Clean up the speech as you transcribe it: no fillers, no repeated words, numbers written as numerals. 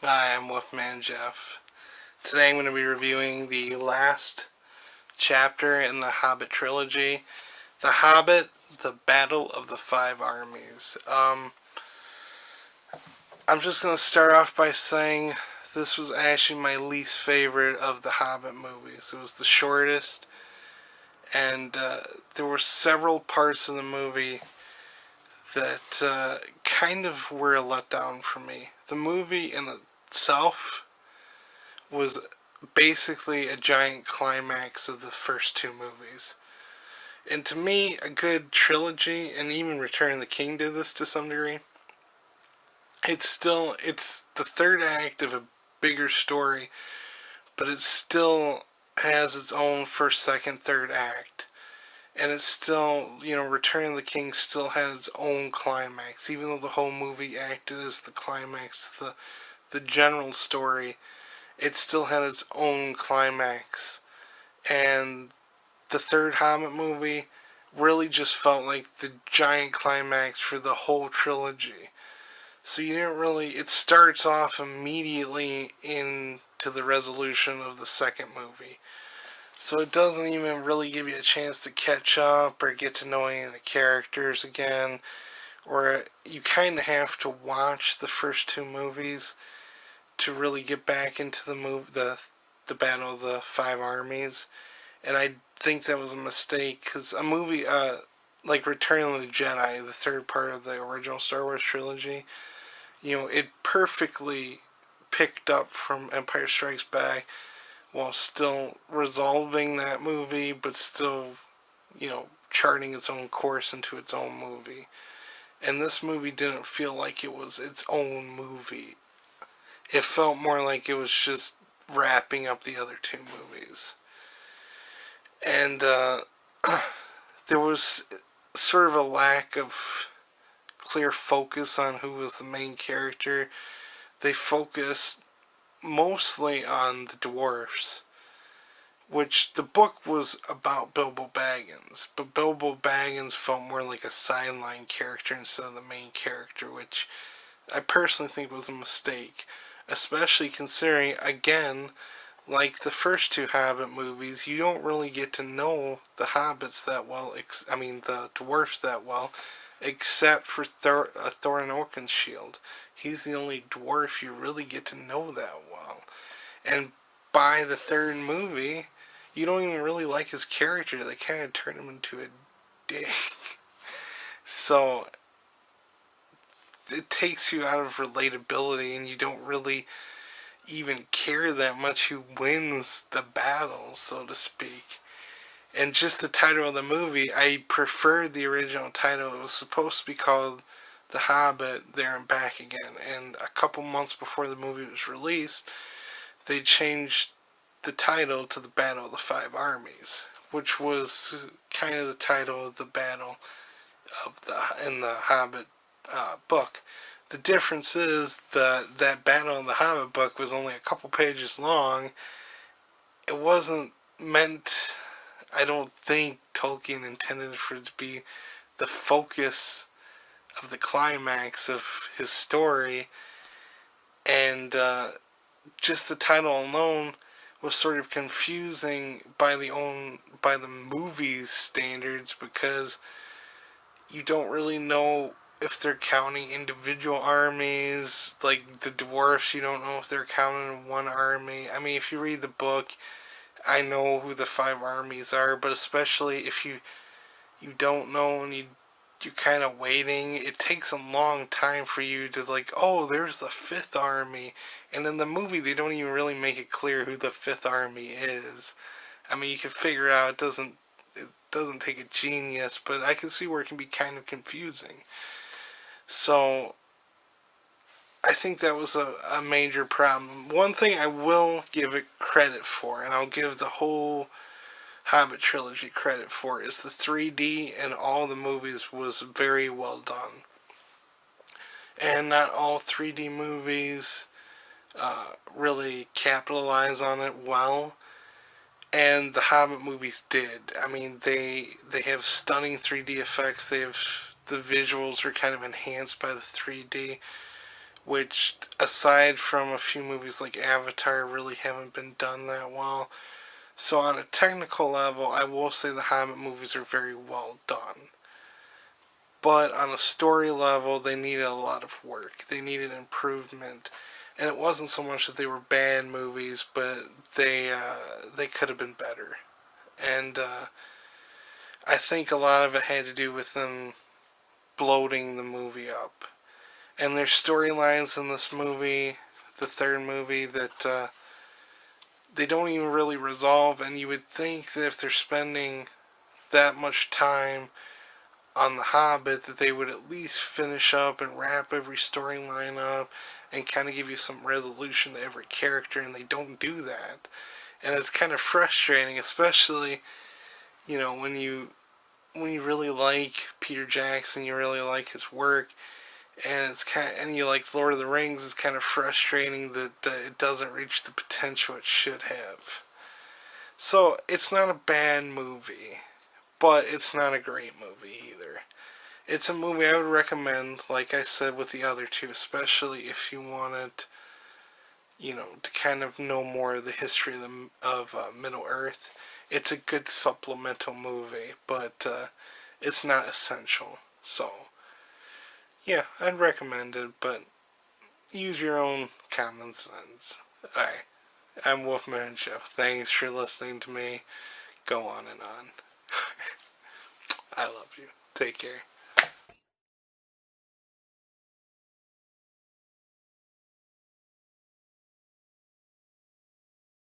Hi, I'm Wolfman Jeff. Today I'm going to be reviewing the last chapter in the Hobbit trilogy, The Hobbit, The Battle of the Five Armies. I'm just going to start off by saying this was actually my least favorite of the Hobbit movies. It was the shortest, and there were several parts of the movie that kind of were a letdown for me. The movie in itself was basically a giant climax of the first two movies. And to me, a good trilogy, and even Return of the King did this to some degree, it's the third act of a bigger story, but it still has its own first, second, third act. And it's still, Return of the King still has its own climax, even though the whole movie acted as the climax, the general story, it still had its own climax. And the third Hobbit movie really just felt like the giant climax for the whole trilogy. So you didn't really, it starts off immediately into the resolution of the second movie. So it doesn't even really give you a chance to catch up or get to know any of the characters again. Or you kind of have to watch the first two movies to really get back into the Battle of the Five Armies. And I think that was a mistake, because a movie like Return of the Jedi, the third part of the original Star Wars trilogy, it perfectly picked up from Empire Strikes Back while still resolving that movie, but still, charting its own course into its own movie. And this movie didn't feel like it was its own movie. It felt more like it was just wrapping up the other two movies. And there was sort of a lack of clear focus on who was the main character. They focused mostly on the dwarfs, which the book was about Bilbo Baggins, but Bilbo Baggins felt more like a sideline character instead of the main character, which I personally think was a mistake, especially considering, again, like the first two Hobbit movies, you don't really get to know the hobbits that well, the dwarfs that well, except for Thorin Oakenshield. He's the only dwarf you really get to know that well. And by the third movie, you don't even really like his character. They kind of turn him into a dick. So it takes you out of relatability, and you don't really even care that much who wins the battle, so to speak. And just the title of the movie, I preferred the original title. It was supposed to be called The Hobbit, There and Back Again. And a couple months before the movie was released, they changed the title to The Battle of the Five Armies, which was kind of the title of the battle in the Hobbit book. The difference is that battle in the Hobbit book was only a couple pages long. It wasn't meant, I don't think Tolkien intended for it to be the focus of the climax of his story. And just the title alone was sort of confusing by the movie's standards, because you don't really know if they're counting individual armies. Like the dwarfs, you don't know if they're counting one army. I mean, if you read the book, I know who the five armies are, but especially if you don't know and you're kind of waiting, it takes a long time for you to like, oh, there's the fifth army. And in the movie, they don't even really make it clear who the fifth army is. I mean, you can figure out, it doesn't take a genius, but I can see where it can be kind of confusing. So I think that was a major problem. One thing I will give it credit for, and I'll give the whole Hobbit trilogy credit for, is the 3D in all the movies was very well done. And not all 3D movies really capitalize on it well. And the Hobbit movies did. I mean, they have stunning 3D effects. The visuals are kind of enhanced by the 3D. which, aside from a few movies like Avatar, really haven't been done that well. So on a technical level, I will say the Hobbit movies are very well done. But on a story level, they needed a lot of work. They needed improvement. And it wasn't so much that they were bad movies, but they could have been better. And I think a lot of it had to do with them bloating the movie up. And there's storylines in this movie, the third movie, that they don't even really resolve. And you would think that if they're spending that much time on The Hobbit, that they would at least finish up and wrap every storyline up and kind of give you some resolution to every character, and they don't do that. And it's kind of frustrating, especially, when you really like Peter Jackson, you really like his work, and and you like Lord of the Rings. It's kind of frustrating that it doesn't reach the potential it should have. So it's not a bad movie, but it's not a great movie either. It's a movie I would recommend, like I said with the other two, especially if you wanted, to kind of know more of the history of Middle Earth. It's a good supplemental movie, but it's not essential. So, yeah, I'd recommend it, but use your own common sense. Alright, I'm Wolfman Jeff. Thanks for listening to me go on and on. I love you. Take care.